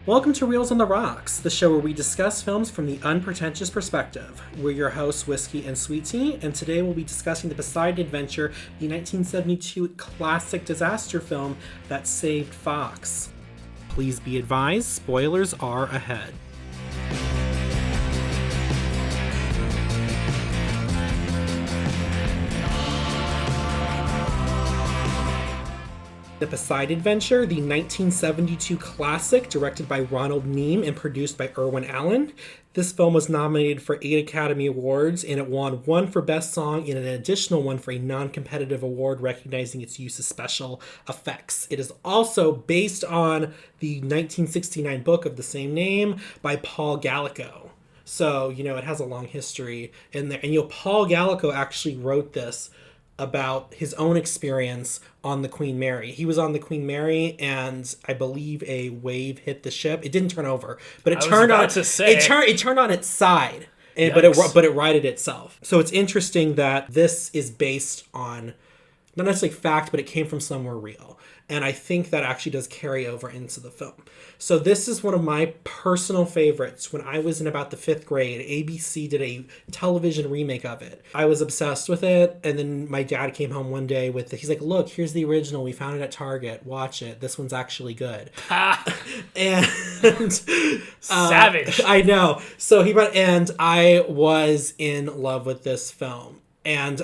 Welcome to Reels on the Rocks, the show where we discuss films from the unpretentious perspective. We're your hosts, Whiskey and Sweet Tea, and today we'll be discussing the Poseidon Adventure, the 1972 classic disaster film that saved Fox. Please be advised, spoilers are ahead. The Poseidon Adventure, the 1972 classic directed by Ronald Neame and produced by Irwin Allen. This film was nominated for 8 Academy Awards, and it won 1 for Best Song and an additional 1 for a non-competitive award recognizing its use of special effects. It is also based on the 1969 book of the same name by Paul Gallico. So, it has a long history in there. And, Paul Gallico actually wrote this about his own experience on the Queen Mary. He was on the Queen Mary, and I believe a wave hit the ship. It didn't turn over, but it turned on. It turned on its side, but it righted itself. So it's interesting that this is based on not necessarily fact, but it came from somewhere real. And I think that actually does carry over into the film. So this is one of my personal favorites. When I was in about the 5th grade, ABC did a television remake of it. I was obsessed with it. And then my dad came home one day with it. He's like, look, here's the original. We found it at Target. Watch it. This one's actually good. And savage. I know. So and I was in love with this film. And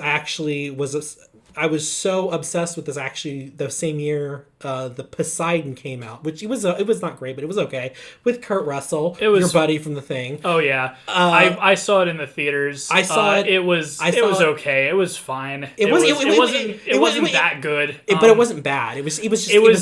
I was so obsessed with this. Actually, the same year the Poseidon came out, which it was not great, but it was okay, with Kurt Russell, your buddy from The Thing. Oh yeah, I saw it in the theaters. I saw it. It was okay. It was fine. It wasn't that good, but it wasn't bad. It was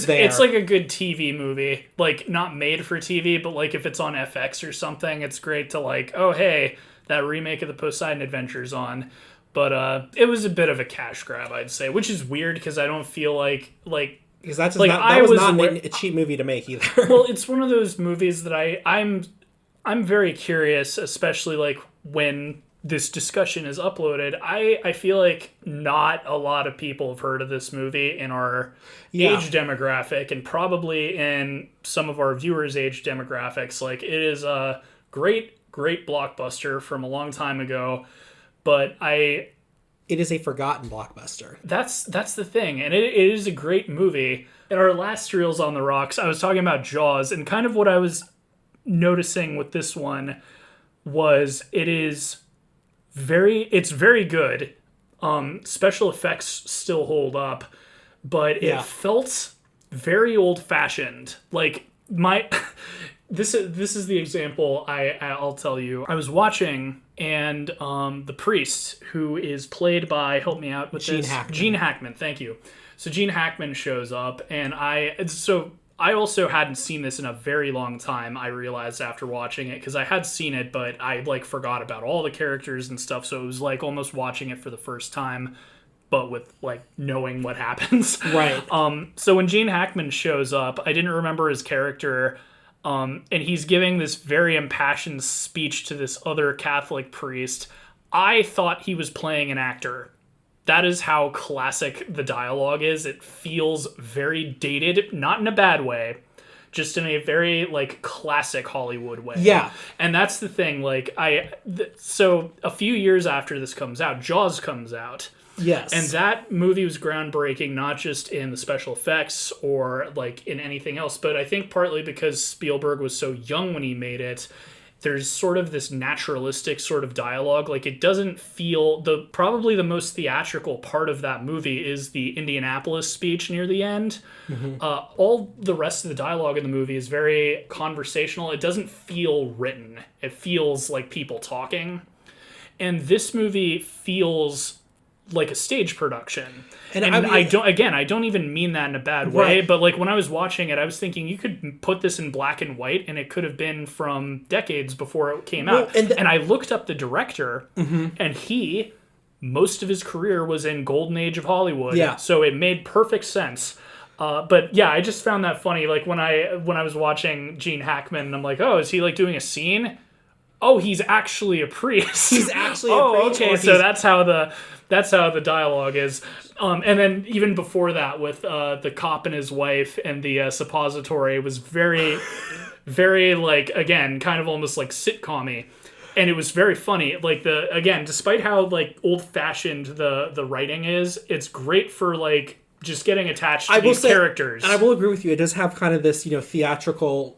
there. It's like a good TV movie, like not made for TV, but like if it's on FX or something, it's great to like. Oh hey, that remake of the Poseidon Adventure's on. But it was a bit of a cash grab, I'd say, which is weird because I don't feel like because that was not a cheap movie to make either. Well, it's one of those movies that I'm very curious, especially like when this discussion is uploaded. I feel like not a lot of people have heard of this movie in our age demographic, and probably in some of our viewers' age demographics. Like, it is a great blockbuster from a long time ago. But it is a forgotten blockbuster. That's the thing, and it is a great movie. In our last Reels on the Rocks, I was talking about Jaws, and kind of what I was noticing with this one was it's very good. Special effects still hold up, but it felt very old-fashioned. Like This is the example I'll tell you. I was watching, and the priest, who is played by, help me out with Gene Hackman. Gene Hackman, thank you. So Gene Hackman shows up, and I also hadn't seen this in a very long time, I realized after watching it, because I had seen it, but I forgot about all the characters and stuff, so it was like almost watching it for the first time, but with knowing what happens. Right. So when Gene Hackman shows up, I didn't remember his character. And he's giving this very impassioned speech to this other Catholic priest. I thought he was playing an actor. That is how classic the dialogue is. It feels very dated, not in a bad way, just in a very classic Hollywood way. Yeah. And that's the thing. So a few years after this comes out, Jaws comes out. Yes. And that movie was groundbreaking, not just in the special effects or in anything else, but I think partly because Spielberg was so young when he made it. There's sort of this naturalistic sort of dialogue. It doesn't feel probably the most theatrical part of that movie is the Indianapolis speech near the end. Mm-hmm. All the rest of the dialogue in the movie is very conversational. It doesn't feel written. It feels like people talking. And this movie feels like a stage production. And I don't even mean that in a bad way, right. But when I was watching it, I was thinking you could put this in black and white and it could have been from decades before it came out. And I looked up the director, mm-hmm. and most of his career was in Golden Age of Hollywood. Yeah. So it made perfect sense. But yeah, I just found that funny. When I was watching Gene Hackman, I'm like, oh, is he doing a scene? Oh, he's actually a priest. He's actually a priest. Okay, so that's how That's how the dialogue is. And then even before that, with the cop and his wife and the suppository, was very, very, like, again, kind of almost like sitcom-y. And it was very funny. Like, again, despite how, like, old-fashioned the writing is, it's great for, like, just getting attached to these characters. And I will agree with you. It does have kind of this, theatrical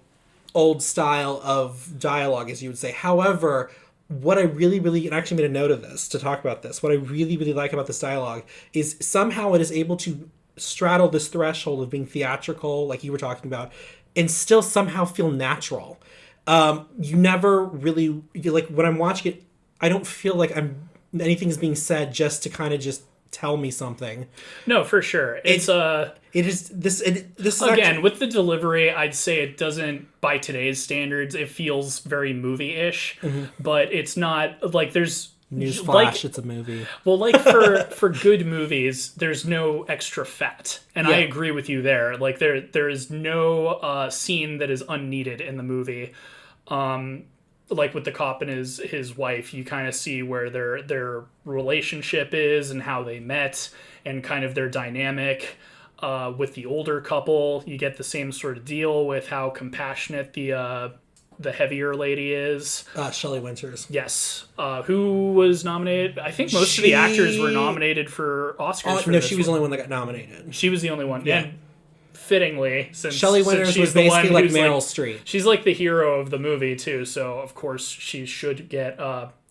old style of dialogue, as you would say. However, what I really, really, and I actually made a note of this to talk about this, what I really, really like about this dialogue is somehow it is able to straddle this threshold of being theatrical, like you were talking about, and still somehow feel natural. You never really, like, when I'm watching it, I don't feel like anything's being said just to kind of just tell me something. No, for sure. It is this again actually, with the delivery, I'd say it doesn't, by today's standards, it feels very movie-ish, but it's not like there's newsflash. Like, it's a movie. Well, like for good movies, there's no extra fat, and I agree with you there. Like there is no scene that is unneeded in the movie. Like with the cop and his wife, you kind of see where their relationship is and how they met and kind of their dynamic. With the older couple, you get the same sort of deal with how compassionate the heavier lady is. Shelley Winters. Yes. Who was nominated? I think most of the actors were nominated for Oscars. No, she was the only one that got nominated. She was the only one. Yeah. And fittingly, since Shelley Winters was basically like Meryl Streep. She's like the hero of the movie too, so of course she should get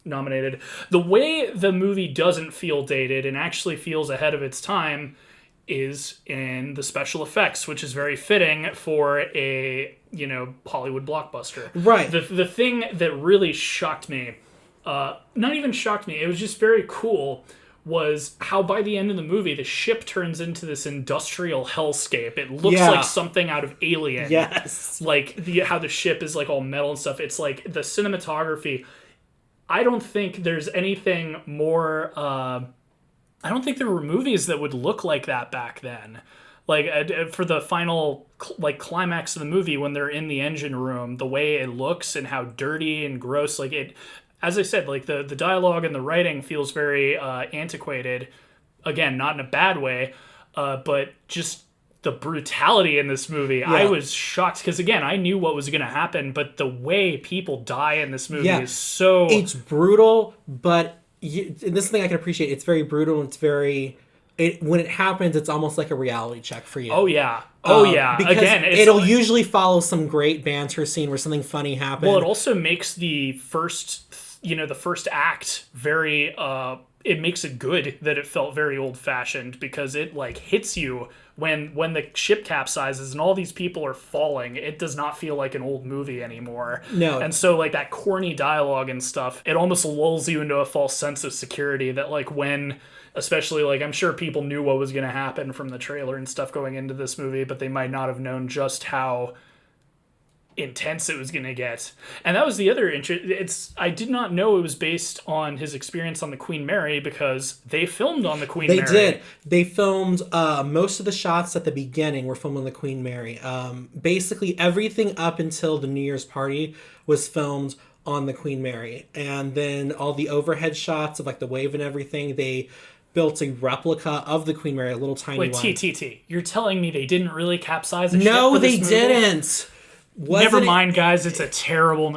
nominated. The way the movie doesn't feel dated and actually feels ahead of its time is in the special effects, which is very fitting for a Hollywood blockbuster. Right. The thing that really shocked me, not even shocked me, it was just very cool, was how by the end of the movie the ship turns into this industrial hellscape. It looks like something out of Alien. Yes. Like how the ship is like all metal and stuff. It's like the cinematography. I don't think there's anything more. I don't think there were movies that would look like that back then. Like for the final climax of the movie when they're in the engine room, the way it looks and how dirty and gross, like it. As I said, like the dialogue and the writing feels very antiquated. Again, not in a bad way, but just the brutality in this movie. Yeah. I was shocked because, again, I knew what was going to happen, but the way people die in this movie is so... It's brutal, but and this is the thing I can appreciate. It's very brutal and it's very... when it happens, it's almost like a reality check for you. Oh, yeah. Oh, yeah. Because again, it'll usually follow some great banter scene where something funny happens. Well, it also makes the first act very... it makes it good that it felt very old-fashioned because it hits you when the ship capsizes and all these people are falling. It does not feel like an old movie anymore. No. And so that corny dialogue and stuff, it almost lulls you into a false sense of security that when, especially I'm sure people knew what was going to happen from the trailer and stuff going into this movie, but they might not have known just how intense it was going to get. And that was the other I did not know it was based on his experience on the Queen Mary because they filmed on the Queen Mary. They did. They filmed most of the shots at the beginning were filmed on the Queen Mary. Basically everything up until the New Year's party was filmed on the Queen Mary. And then all the overhead shots of the wave and everything, they built a replica of the Queen Mary, a little tiny one. Wait, you're telling me they didn't really capsize a ship? No, they didn't. Never mind, guys. It's a terrible...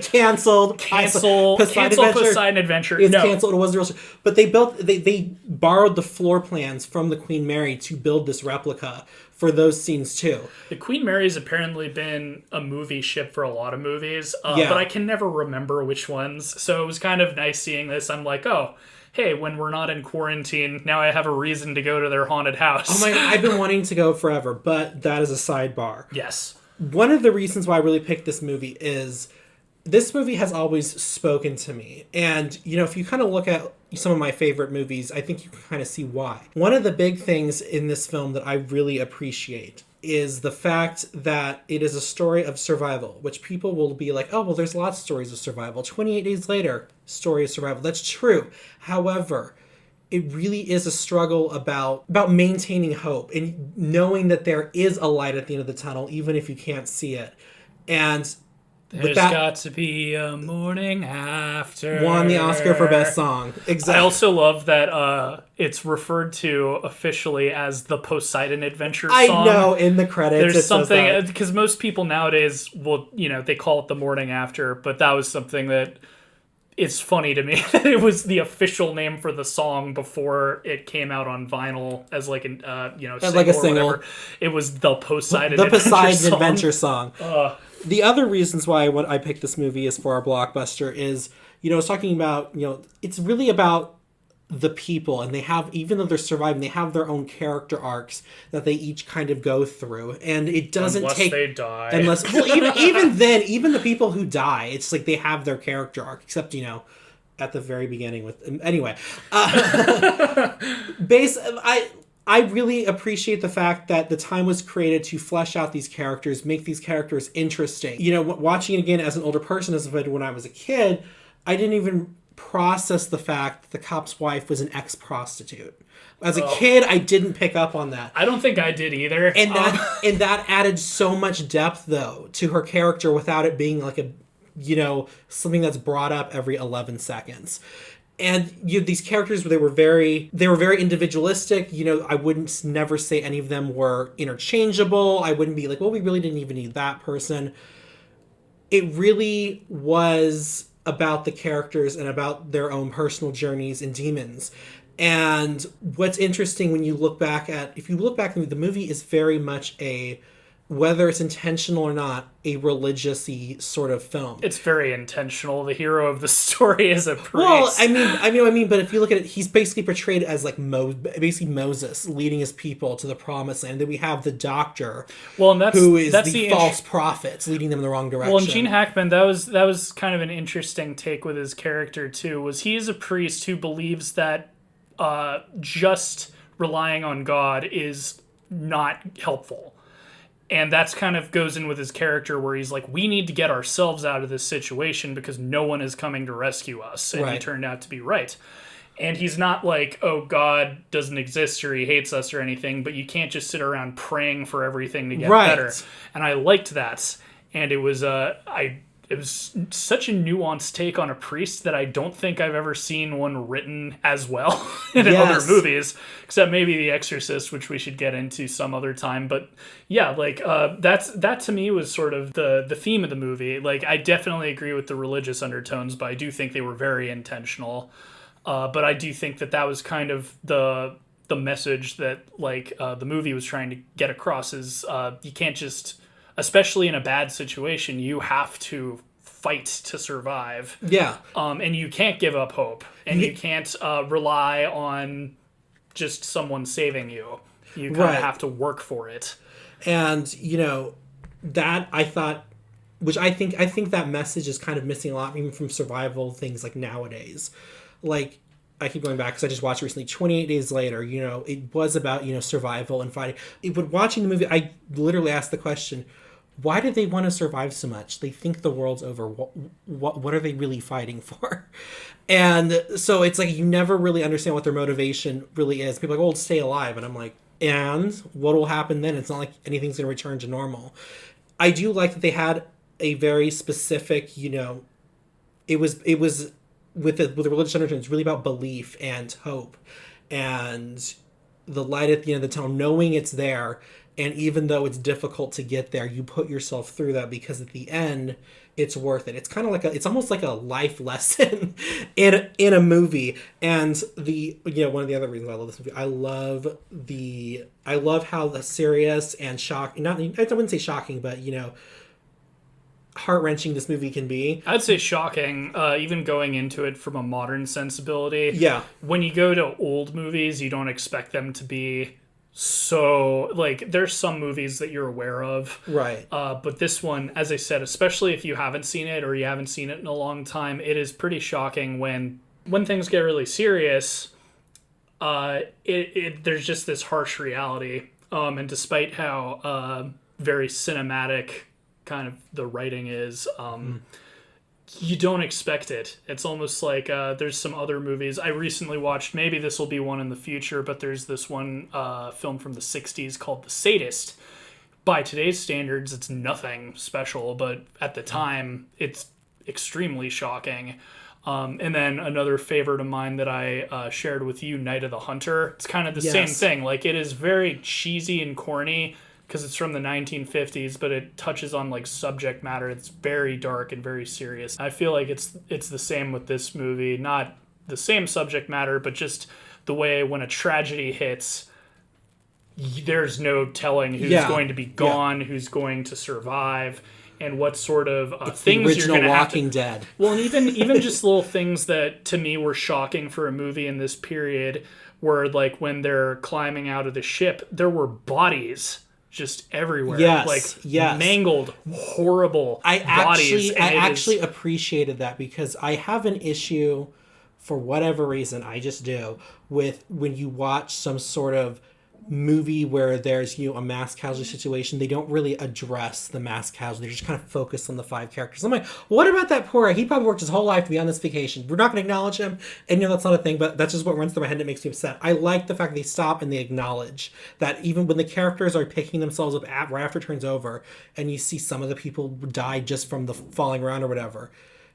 Canceled. Poseidon Adventure. It's canceled. It wasn't real. But they borrowed the floor plans from the Queen Mary to build this replica for those scenes too. The Queen Mary has apparently been a movie ship for a lot of movies, but I can never remember which ones. So it was kind of nice seeing this. I'm like, oh, hey, when we're not in quarantine, now I have a reason to go to their haunted house. Oh my! I've been wanting to go forever, but that is a sidebar. Yes. One of the reasons why I really picked this movie is this movie has always spoken to me. And, if you kind of look at some of my favorite movies, I think you can kind of see why. One of the big things in this film that I really appreciate is the fact that it is a story of survival, which people will be like, oh, well, there's lots of stories of survival. 28 Days Later, story of survival. That's true. However, it really is a struggle about maintaining hope and knowing that there is a light at the end of the tunnel, even if you can't see it. And There's that, got to be a morning after. won the Oscar for Best Song. Exactly. I also love that it's referred to officially as the Poseidon Adventure song. I know, in the credits. There's something, because most people nowadays will, they call it the morning after, but that was something that it's funny to me that it was the official name for the song before it came out on vinyl as like an single like a or single. whatever. It was the Poseidon Adventure song. The other reasons why I picked this movie as for our blockbuster is, I was talking about, it's really about the people, and they have, even though they're surviving, they have their own character arcs that they each kind of go through, and it doesn't unless they die. Even then, even the people who die, it's like they have their character arc, except at the very beginning with anyway. I really appreciate the fact that the time was created to flesh out these characters, make these characters interesting. Watching it again as an older person, as when I was a kid, I didn't even process the fact that the cop's wife was an ex-prostitute. As a kid, I didn't pick up on that. I don't think I did either. And that added so much depth, though, to her character without it being like something that's brought up every 11 seconds. And these characters, they were very individualistic. I wouldn't never say any of them were interchangeable. I wouldn't be like, well, we really didn't even need that person. It really was about the characters and about their own personal journeys and demons. And what's interesting when you look back the movie is very much whether it's intentional or not, a religious-y sort of film. It's very intentional. The hero of the story is a priest. Well, I mean, but if you look at it, he's basically portrayed as like basically Moses leading his people to the promised land. Then we have the doctor, who is the false prophets leading them in the wrong direction. Well, and Gene Hackman, that was kind of an interesting take with his character too. Was he is a priest who believes that just relying on God is not helpful. And that's kind of goes in with his character where he's like, we need to get ourselves out of this situation because no one is coming to rescue us. And He turned out to be right. And he's not like, oh, God doesn't exist or he hates us or anything, but you can't just sit around praying for everything to get better. And I liked that. And it was it was such a nuanced take on a priest that I don't think I've ever seen one written as well in other movies, except maybe The Exorcist, which we should get into some other time. But yeah, that to me was sort of the theme of the movie. Like, I definitely agree with the religious undertones, but I do think they were very intentional. But I do think that was kind of the message that the movie was trying to get across is you can't just, especially in a bad situation, you have to fight to survive. Yeah. And you can't give up hope. And you can't rely on just someone saving you. You kind of have to work for it. And, that I thought, which I think that message is kind of missing a lot, even from survival things like nowadays. Like, I keep going back because I just watched recently, 28 Days Later, it was about, survival and fighting. But watching the movie, I literally asked the question, why do they want to survive so much? They think the world's over. What are they really fighting for? And so it's like you never really understand what their motivation really is. People are like, oh, stay alive. And I'm like, and what will happen then? It's not like anything's going to return to normal. I do like that they had a very specific, it was with the religious undertone, it's really about belief and hope and the light at the end of the tunnel, knowing it's there. And even though it's difficult to get there, you put yourself through that because at the end, it's worth it. It's kind of like it's almost like a life lesson in a movie. And one of the other reasons I love this movie, I love how the serious and shocking, I wouldn't say shocking, but heart-wrenching this movie can be. I'd say shocking, even going into it from a modern sensibility. Yeah. When you go to old movies, you don't expect them to be so, there's some movies that you're aware of. Right. But this one, as I said, especially if you haven't seen it or you haven't seen it in a long time, it is pretty shocking when things get really serious. There's just this harsh reality. And despite how very cinematic kind of the writing is, you don't expect it. It's almost like there's some other movies I recently watched. Maybe this will be one in the future, but there's this one film from the 60s called The Sadist, by today's standards, it's nothing special, but at the time, it's extremely shocking. And then another favorite of mine that I shared with you, Night of the Hunter. It's kind of the same thing. Like, it is very cheesy and corny because it's from the 1950s, but it touches on like subject matter. It's very dark and very serious. I feel like it's the same with this movie. Not the same subject matter, but just the way when a tragedy hits, there's no telling who's going to be gone, who's going to survive, and what sort of things you're going to have to... Walking Dead. Well, and even just little things that to me were shocking for a movie in this period were like when they're climbing out of the ship, there were bodies just everywhere. Mangled, horrible bodies. I actually appreciated that because I have an issue, for whatever reason, I just do, with when you watch some sort of movie where there's a mass casualty situation, they don't really address the mass casualty. They're just kind of focused on the 5 characters. I'm like, what about that poor guy? He probably worked his whole life to be on this vacation. We're not going to acknowledge him. And that's not a thing, but that's just what runs through my head and it makes me upset. I like the fact that they stop and they acknowledge that even when the characters are picking themselves up right after it turns over, and you see some of the people die just from the falling around or whatever,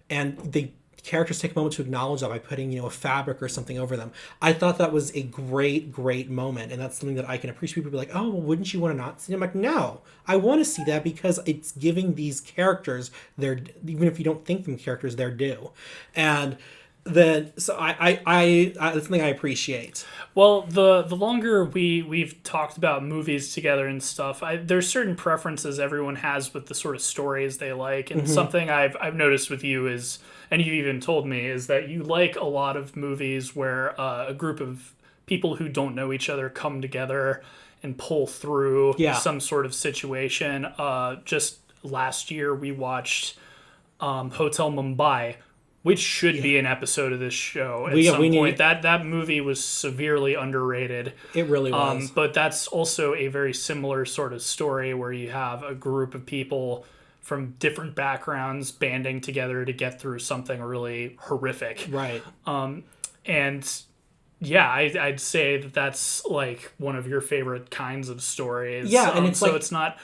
and the characters take a moment to acknowledge that by putting a fabric or something over them. I thought that was a great moment, and that's something that I can appreciate. People be like, oh, well, wouldn't you want to not see it? I'm like, no, I want to see that because it's giving these characters their, even if you don't think them characters, their due. And then so I that's something I appreciate. Well, the longer we've talked about movies together and stuff, there's certain preferences everyone has with the sort of stories they like, and something I've noticed with you is, and you even told me, is that you like a lot of movies where a group of people who don't know each other come together and pull through some sort of situation. Just last year we watched Hotel Mumbai, which should be an episode of this show at some point. That movie was severely underrated. It really was. But that's also a very similar sort of story where you have a group of people from different backgrounds banding together to get through something really horrific. Right. And yeah, I'd say that's like one of your favorite kinds of stories. Yeah, and it's so it's not...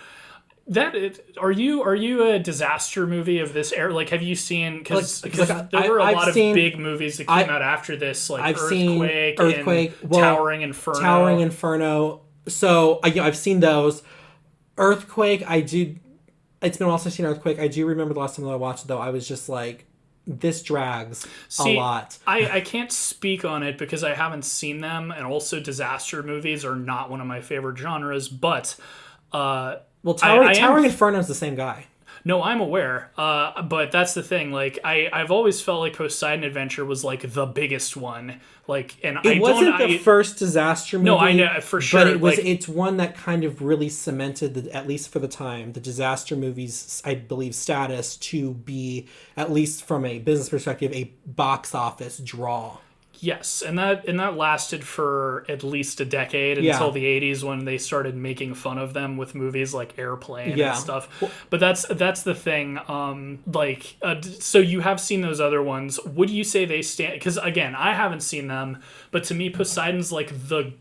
Are you a disaster movie of this era? Like, have you seen, because there were a lot of big movies that came out after this, like I've Earthquake, and Towering Inferno. So I've seen those. Earthquake, I do. It's been a while since I've seen Earthquake. I do remember the last time that I watched it, though. I was just like, this drags a lot. I can't speak on it because I haven't seen them, and also disaster movies are not one of my favorite genres. But well, Towering Inferno is the same guy. No, I'm aware. But that's the thing. Like, I've always felt like Poseidon Adventure was like the biggest one. Like, and it wasn't the first disaster movie. No, I know for sure. But it was. It's one that kind of really cemented, at least for the time, the disaster movies, I believe, status to be, at least from a business perspective, a box office draw. Yes, and that lasted for at least a decade until the 80s when they started making fun of them with movies like Airplane and stuff. But that's the thing. So you have seen those other ones. Would you say they stand? Because again, I haven't seen them, but to me, Poseidon's like the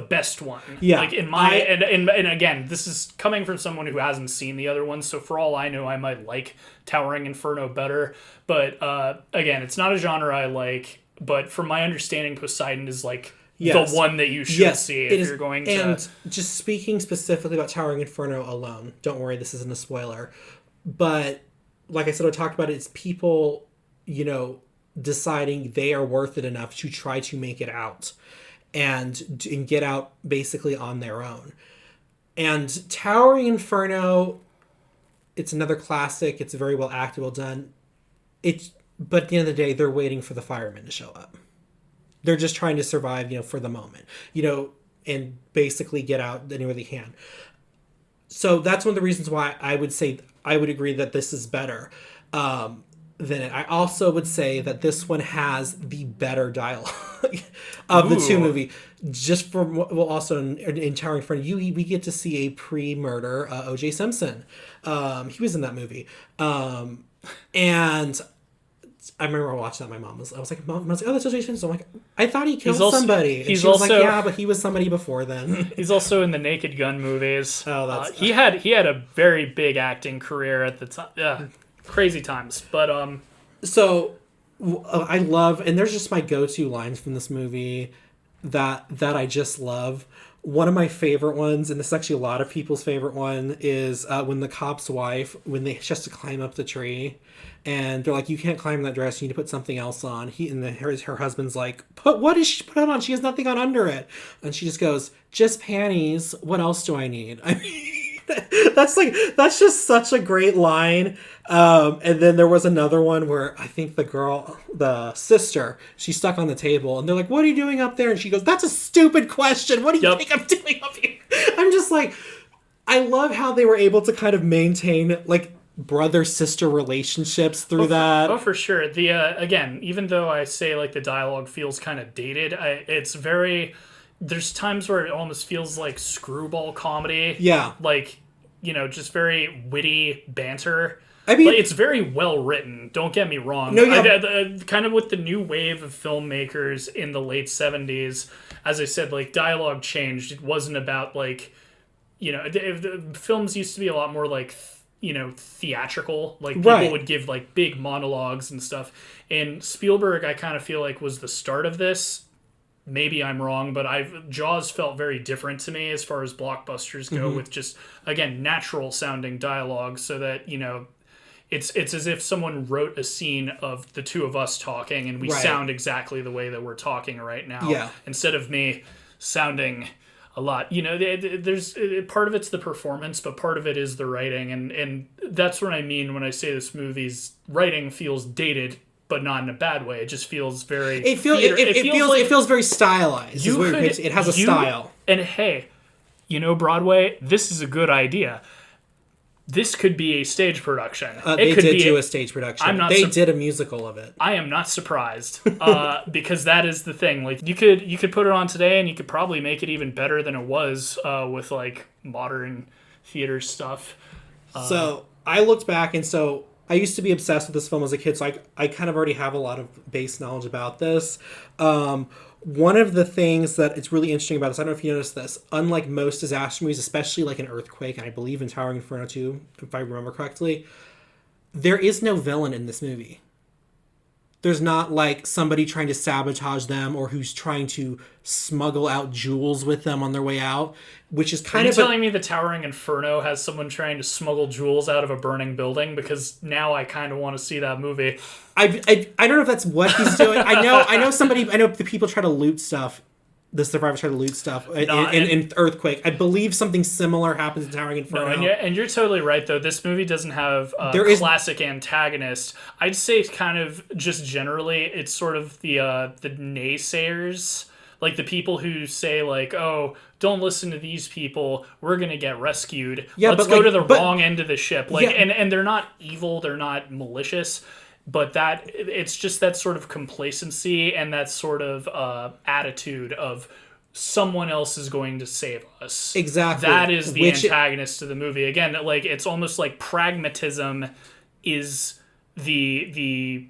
best one. Yeah. Like in my and again, this is coming from someone who hasn't seen the other ones. So for all I know, I might like Towering Inferno better. But again, it's not a genre I like. But from my understanding, Poseidon is like the one that you should see if you're going to... And just speaking specifically about Towering Inferno alone, don't worry, this isn't a spoiler. But like I said, I talked about it, it's people, deciding they are worth it enough to try to make it out and get out basically on their own. And Towering Inferno, it's another classic. It's very well acted, well done. But at the end of the day, they're waiting for the firemen to show up. They're just trying to survive, for the moment, and basically get out anywhere they can. So that's one of the reasons why I would agree that this is better than it. I also would say that this one has the better dialogue of the two movies. Just for, also in Towering Inferno, we get to see a pre-murder O.J. Simpson. He was in that movie. And I remember watching that. I was like, Mom, I was like, oh, that's Jason. So I'm like, I thought he killed somebody. And he's she was also, like, yeah, but he was somebody before then. He's also in the Naked Gun movies. Oh, that's he had a very big acting career at the time. Yeah, crazy times. But so I love, and there's just my go-to lines from this movie that I just love. One of my favorite ones, and this is actually a lot of people's favorite one, is when the cop's wife, she has to climb up the tree, and they're like, you can't climb that dress, you need to put something else on. Her husband's like, what does she put on? She has nothing on under it. And she just goes, just panties. What else do I need? I mean, that's just such a great line. And then there was another one where I think the sister, she's stuck on the table, and they're like, what are you doing up there? And she goes, that's a stupid question. What do you think I'm doing up here? I'm just like, I love how they were able to kind of maintain like brother-sister relationships through that. Oh, for sure. The again, even though I say like the dialogue feels kind of dated, it's very... There's times where it almost feels like screwball comedy. Yeah. Like, just very witty banter. I mean, like, it's very well written. Don't get me wrong. No, yeah. Kind of with the new wave of filmmakers in the late 70s, as I said, like, dialogue changed. It wasn't about, like, the films used to be a lot more, like, theatrical. Like, people would give, like, big monologues and stuff. And Spielberg, I kind of feel like, was the start of this. Maybe I'm wrong, but Jaws felt very different to me as far as blockbusters go, with just, again, natural sounding dialogue, so that, it's as if someone wrote a scene of the two of us talking and we sound exactly the way that we're talking right now, instead of me sounding a lot. There's part of it's the performance, but part of it is the writing, and that's what I mean when I say this movie's writing feels dated, but not in a bad way. It just feels very... It feels very stylized. It has a style. And hey, Broadway, this is a good idea. This could be a stage production. They did do a stage production. They did a musical of it. I am not surprised, because that is the thing. Like, you could put it on today, and you could probably make it even better than it was with like modern theater stuff. So I looked back, and so I used to be obsessed with this film as a kid, so I kind of already have a lot of base knowledge about this. One of the things that it's really interesting about this, I don't know if you noticed this, unlike most disaster movies, especially like an earthquake, and I believe in Towering Inferno too, if I remember correctly, there is no villain in this movie. There's not like somebody trying to sabotage them or who's trying to smuggle out jewels with them on their way out, which is kind of... Are you telling me the Towering Inferno has someone trying to smuggle jewels out of a burning building? Because now I kind of want to see that movie. I don't know if that's what he's doing. I know the people try to loot stuff. The survivors try to loot stuff in Earthquake. I believe something similar happens in Towering Inferno. No, and you're totally right, though. This movie doesn't have a classic antagonist. I'd say kind of just generally, it's sort of the naysayers, like the people who say like, oh, don't listen to these people. We're going to get rescued. Yeah, Let's go to the wrong end of the ship. Like, and they're not evil. They're not malicious. But it's just that sort of complacency and that sort of attitude of someone else is going to save us. Exactly. That is the antagonist to the movie. Again, like it's almost like pragmatism is the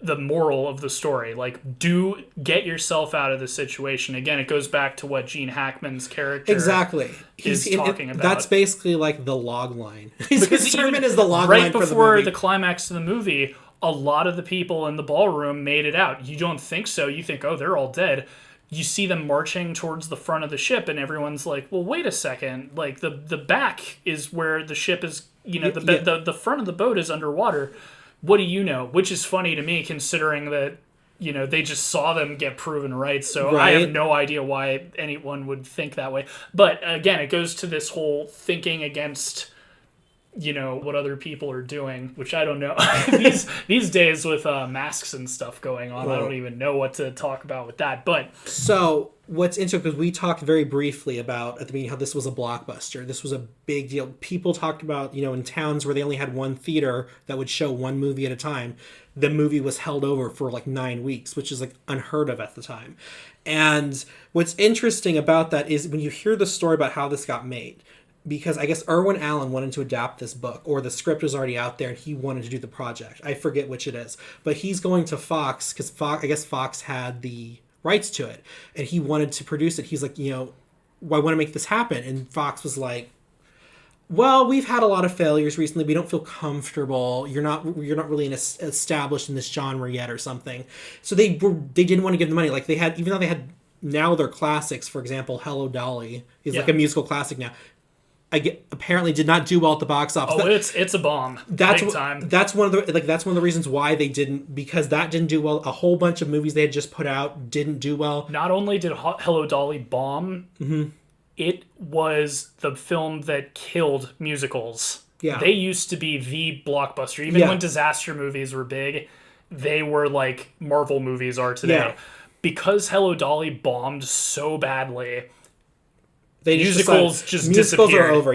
moral of the story. Like, get yourself out of the situation. Again, it goes back to what Gene Hackman's character is talking about. That's basically like the log line. His sermon is the log line for the movie. Right before the climax of the movie, a lot of the people in the ballroom made it out. You don't think so. You think, oh, they're all dead. You see them marching towards the front of the ship, and everyone's like, well, wait a second. Like, the back is where the ship is, the front of the boat is underwater. What do you know? Which is funny to me, considering that, they just saw them get proven right. So I have no idea why anyone would think that way. But again, it goes to this whole thinking against... what other people are doing, which I don't know. these days with masks and stuff going on, I don't even know what to talk about with that. But so what's interesting, because we talked very briefly about at the beginning how this was a blockbuster. This was a big deal. People talked about, in towns where they only had one theater that would show one movie at a time, the movie was held over for like 9 weeks, which is like unheard of at the time. And what's interesting about that is when you hear the story about how this got made, because I guess Irwin Allen wanted to adapt this book, or the script was already out there and he wanted to do the project. I forget which it is. But he's going to Fox, because I guess Fox had the rights to it, and he wanted to produce it. He's like, well, I want to make this happen. And Fox was like, well, we've had a lot of failures recently. We don't feel comfortable. You're not really established in this genre yet, or something. So they didn't want to give the money. Like, they had, even though they had now their classics. For example, Hello Dolly is like a musical classic now. Apparently did not do well at the box office. Oh, it's a bomb. Big time. That's one of the reasons why they didn't, because that didn't do well. A whole bunch of movies they had just put out didn't do well. Not only did Hello Dolly bomb. Mm-hmm. It was the film that killed musicals. Yeah. They used to be the blockbuster. Even when disaster movies were big, they were like Marvel movies are today. Yeah. Because Hello Dolly bombed so badly, musicals just disappeared. Are over,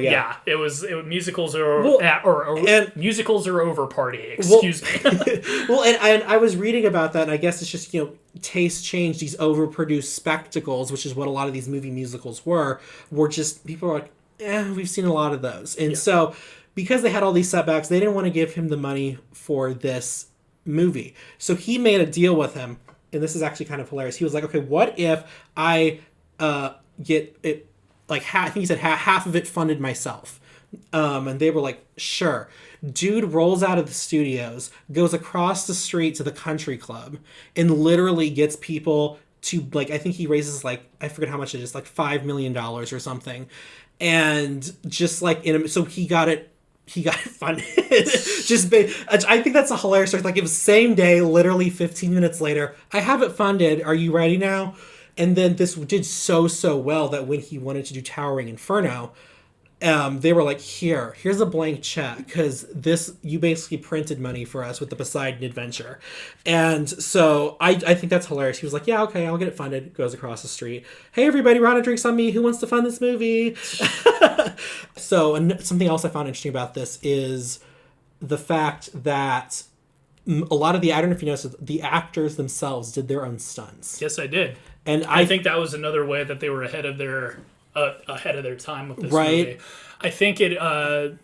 musicals are musicals are over party. Excuse me. Well, and I was reading about that, and I guess it's just, taste change. These overproduced spectacles, which is what a lot of these movie musicals were just, people are like, we've seen a lot of those. And so, because they had all these setbacks, they didn't want to give him the money for this movie. So he made a deal with him, and this is actually kind of hilarious. He was like, okay, what if I get it, like, I think he said half of it funded myself. And they were like, sure. Dude rolls out of the studios, goes across the street to the country club, and literally gets people to, like, I think he raises, like, I forget how much it is, like $5 million or something. And just like, so he got it funded. I think that's a hilarious story. Like, it was same day, literally 15 minutes later, I have it funded. Are you ready now? And then this did so well that when he wanted to do Towering Inferno, they were like, here's a blank check, because you basically printed money for us with the Poseidon Adventure. And so I think that's hilarious. He was like, yeah, okay, I'll get it funded. Goes across the street. Hey, everybody, round of drinks on me. Who wants to fund this movie? So, and something else I found interesting about this is the fact that a lot of I don't know if you noticed, the actors themselves did their own stunts. Yes, I did. And I think that was another way that they were ahead of their time with this movie. I think it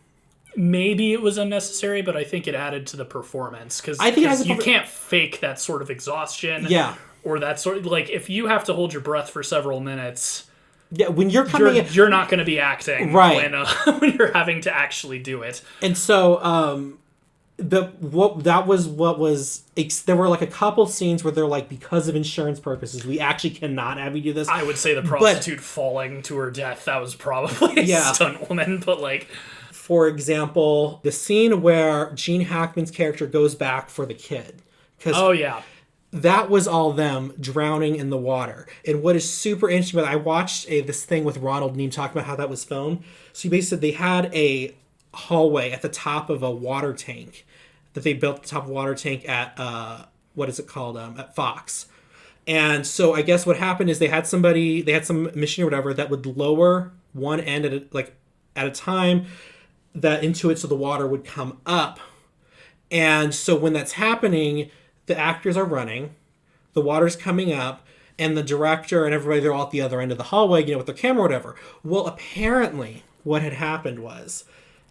maybe it was unnecessary, but I think it added to the performance, because you can't fake that sort of exhaustion. Yeah. Or that sort of, like, if you have to hold your breath for several minutes. Yeah, when you're coming you're not going to be acting when you're having to actually do it. And so there were like a couple scenes where they're like, because of insurance purposes, we actually cannot have you do this. I would say the prostitute falling to her death, that was probably a stunt woman, but like, for example, the scene where Gene Hackman's character goes back for the kid. That was all them drowning in the water. And what is super interesting about it, I watched this thing with Ronald Neame talking about how that was filmed. So basically, they had a hallway at the top of a water tank that they built at the top of a water tank at what is it called, at Fox. And so I guess what happened is they had some machine or whatever that would lower one end at a time that into it, so the water would come up. And so when that's happening, the actors are running, the water's coming up, and the director and everybody, they're all at the other end of the hallway, with their camera or whatever. Well, apparently what had happened was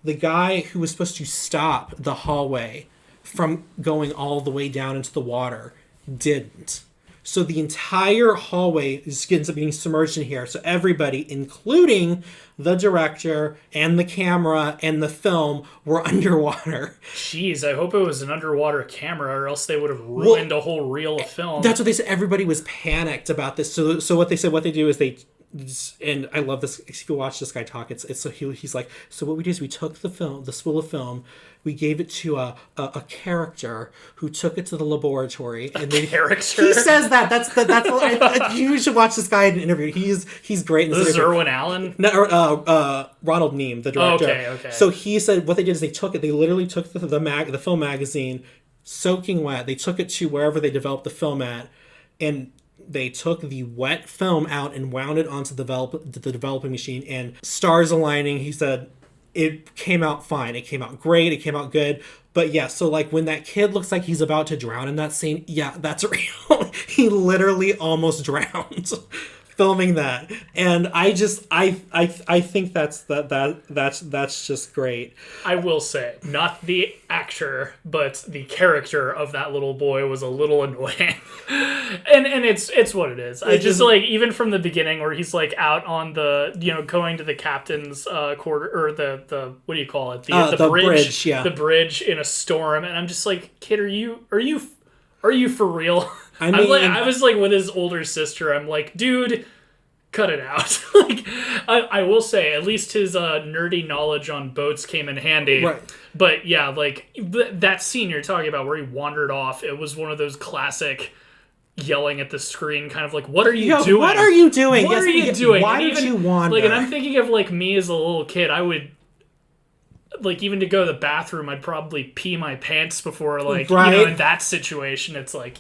the guy who was supposed to stop the hallway from going all the way down into the water didn't. So the entire hallway ends up being submerged in here. So everybody, including the director and the camera and the film, were underwater. Jeez, I hope it was an underwater camera, or else they would have ruined a whole reel of film. That's what they said. Everybody was panicked about this. So what they do is and I love this. If you watch this guy talk, it's so he's like, so what we did is we took the spool of film, we gave it to a character who took it to the laboratory, and character. He says that's you should watch this guy in an interview. He's great. This is Irwin Allen. No, Ronald Neame, the director. Okay. So he said what they did is they literally took the film magazine, soaking wet. They took it to wherever they developed the film at, and they took the wet film out and wound it onto the developing machine, and stars aligning. He said it came out fine. It came out great. It came out good. But yeah, so like when that kid looks like he's about to drown in that scene, yeah, that's real. He literally almost drowned. filming that, and I think that's just great. I will say, not the actor, but the character of that little boy was a little annoying. and it's what it is. I just like, even from the beginning where he's like out on the, going to the captain's quarter, or the what do you call it? The bridge, yeah. The bridge in a storm, and I'm just like, kid, are you for real? I mean, I was like with his older sister. I'm like, dude, cut it out. Like, I will say, at least his nerdy knowledge on boats came in handy. Right. But yeah, like that scene you're talking about where he wandered off, it was one of those classic yelling at the screen, kind of like, what are you doing? What are you doing? What are you doing? Why did you wander? Like, and I'm thinking of like me as a little kid, I would. Like, even to go to the bathroom, I'd probably pee my pants before, like, right. In that situation, it's like,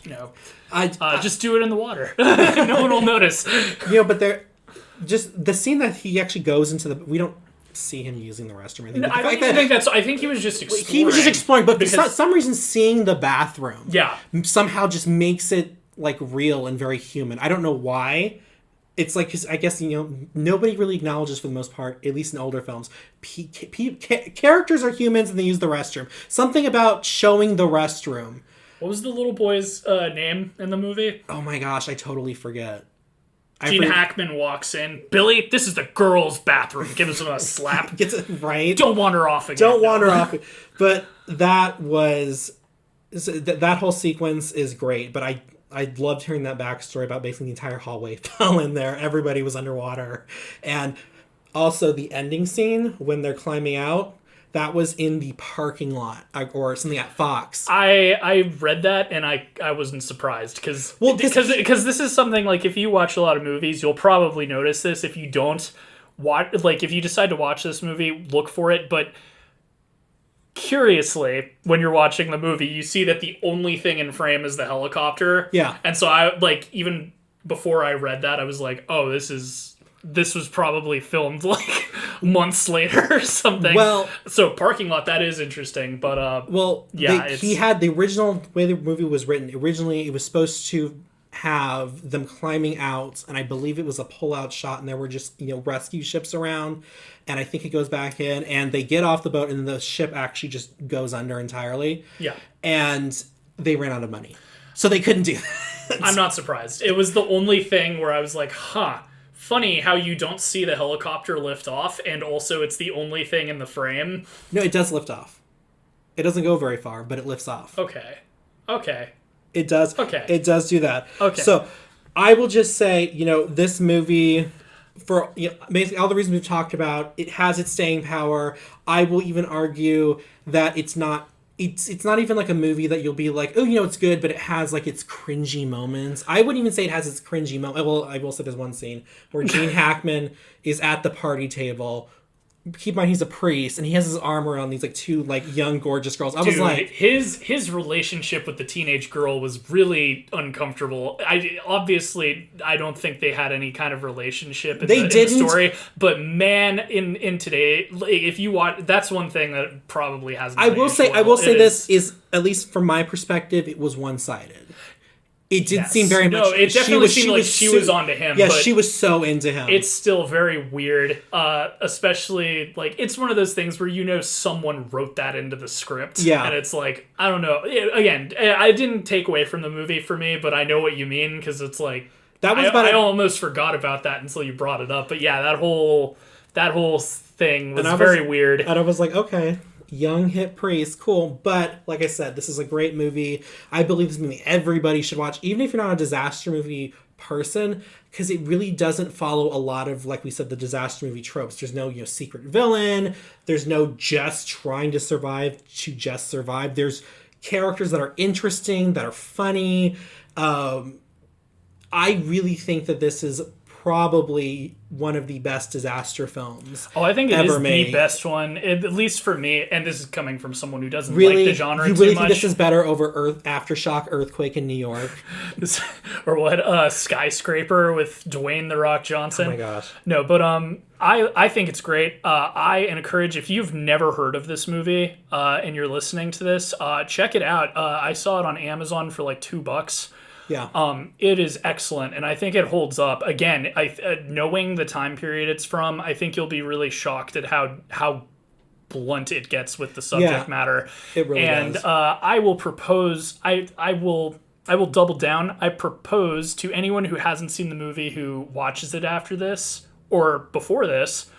just do it in the water. No one will notice. But just the scene that he actually goes into we don't see him using the restroom. I think he was just exploring. He was just exploring, but for some reason, seeing the bathroom, somehow just makes it like real and very human. I don't know why. It's like, cause I guess, nobody really acknowledges for the most part, at least in older films, characters are humans and they use the restroom. Something about showing the restroom. What was the little boy's name in the movie? Oh my gosh, I totally forget. Gene Hackman walks in. Billy, this is the girls' bathroom. Gives him a slap. Gets it right. Don't wander off again. Don't wander off. But that whole sequence is great, but I loved hearing that backstory about basically the entire hallway fell in there. Everybody was underwater. And also the ending scene when they're climbing out, that was in the parking lot or something at Fox. I read that and I wasn't surprised because this is something, like, if you watch a lot of movies, you'll probably notice this. If you don't watch, like, if you decide to watch this movie, look for it. But curiously, when you're watching the movie, you see that the only thing in frame is the helicopter. Yeah. And so I, like, even before I read that, I was like, oh, this was probably filmed like months later or something. Well, so parking lot, that is interesting, but he had the original way the movie was written. Originally, it was supposed to have them climbing out, and I believe it was a pull-out shot, and there were just rescue ships around, and I think it goes back in, and they get off the boat, and the ship actually just goes under entirely. Yeah, and they ran out of money, so they couldn't do that. I'm not surprised. It was the only thing where I was like, huh. Funny how you don't see the helicopter lift off, and also it's the only thing in the frame. No, it does lift off. It doesn't go very far, but it lifts off. Okay. It does. Okay. It does do that. Okay. So I will just say, this movie, for basically all the reasons we've talked about, it has its staying power. I will even argue that it's not even like a movie that you'll be like, oh, it's good, but it has like its cringy moments. I wouldn't even say it has its cringy moment. Well, I will say there's one scene where Gene Hackman is at the party table. Keep in mind, he's a priest, and he has his arm around these like two like young, gorgeous girls. I was like, his relationship with the teenage girl was really uncomfortable. I don't think they had any kind of relationship in the story. But man, in today, if you watch, that's one thing that probably hasn't. I will say this is, at least from my perspective, it was one-sided. It did seem very much... No, it definitely seemed like she was onto him. Yeah, she was so into him. It's still very weird, especially, like, it's one of those things where someone wrote that into the script. Yeah. And it's like, I don't know. Again, I didn't take away from the movie for me, but I know what you mean, because it's like... I almost forgot about that until you brought it up. But yeah, that whole thing was very weird. And I was like, okay... Young hip priest, cool. But like I said, this is a great movie. I believe this movie everybody should watch, even if you're not a disaster movie person, because it really doesn't follow a lot of, like we said, the disaster movie tropes. There's no secret villain. There's no just trying to survive to just survive. There's characters that are interesting, that are funny. I really think that this is probably one of the best disaster films. Oh, I think it is made. The best one, at least for me. And this is coming from someone who doesn't really, like the genre you too really much. Think this is better over Aftershock Earthquake in New York? Or what? Skyscraper with Dwayne "The Rock" Johnson. Oh my gosh. No, but I think it's great. I encourage, if you've never heard of this movie and you're listening to this, check it out. I saw it on Amazon for like $2. Yeah. It is excellent, and I think it holds up. Again, knowing the time period it's from, I think you'll be really shocked at how blunt it gets with the subject matter. It really does. And I will propose. I will double down. I propose to anyone who hasn't seen the movie who watches it after this or before this.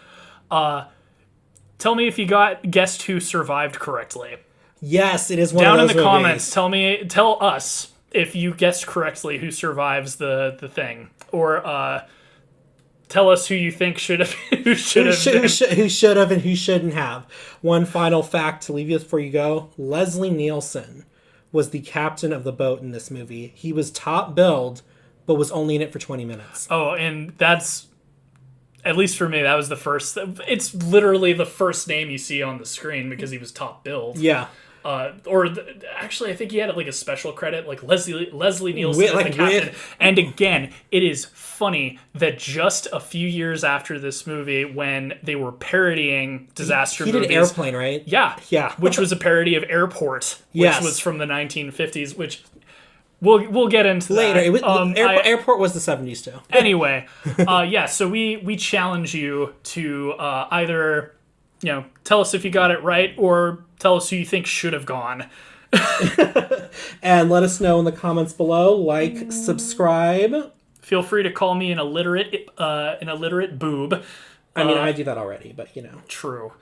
Tell me if you guessed who survived correctly. Yes, it is one down of those in the movies. comments. Tell us if you guessed correctly who survives the thing, or tell us who you think should have who should have and who shouldn't have. One final fact to leave you before you go: Leslie Nielsen was the captain of the boat in this movie. He was top billed, but was only in it for 20 minutes. Oh, and that's. At least for me, that was the first. It's literally the first name you see on the screen because he was top billed. Yeah. Actually, I think he had like a special credit, like Leslie Nielsen as the captain. And again, it is funny that just a few years after this movie, when they were parodying disaster movies, he did Airplane, right? Yeah, which was a parody of Airport, which was from the 1950s, which. We'll get into later. That. It was, Airport was the 70s too. Anyway, so we challenge you to either tell us if you got it right or tell us who you think should have gone. And let us know in the comments below. Like, subscribe. Feel free to call me an illiterate boob. I mean, I do that already, but True.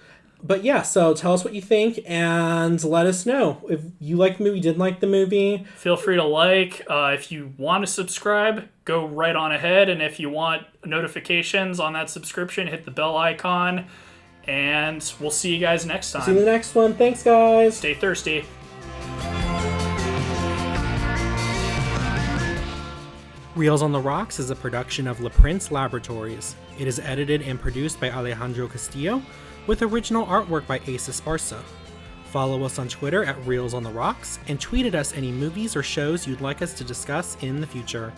But yeah, so tell us what you think and let us know. If you like the movie, didn't like the movie. Feel free to like. If you want to subscribe, go right on ahead. And if you want notifications on that subscription, hit the bell icon. And we'll see you guys next time. See you in the next one. Thanks, guys. Stay thirsty. Reels on the Rocks is a production of La Prince Laboratories. It is edited and produced by Alejandro Castillo, with original artwork by Ace Esparza. Follow us on Twitter at Reels on the Rocks, and tweet at us any movies or shows you'd like us to discuss in the future.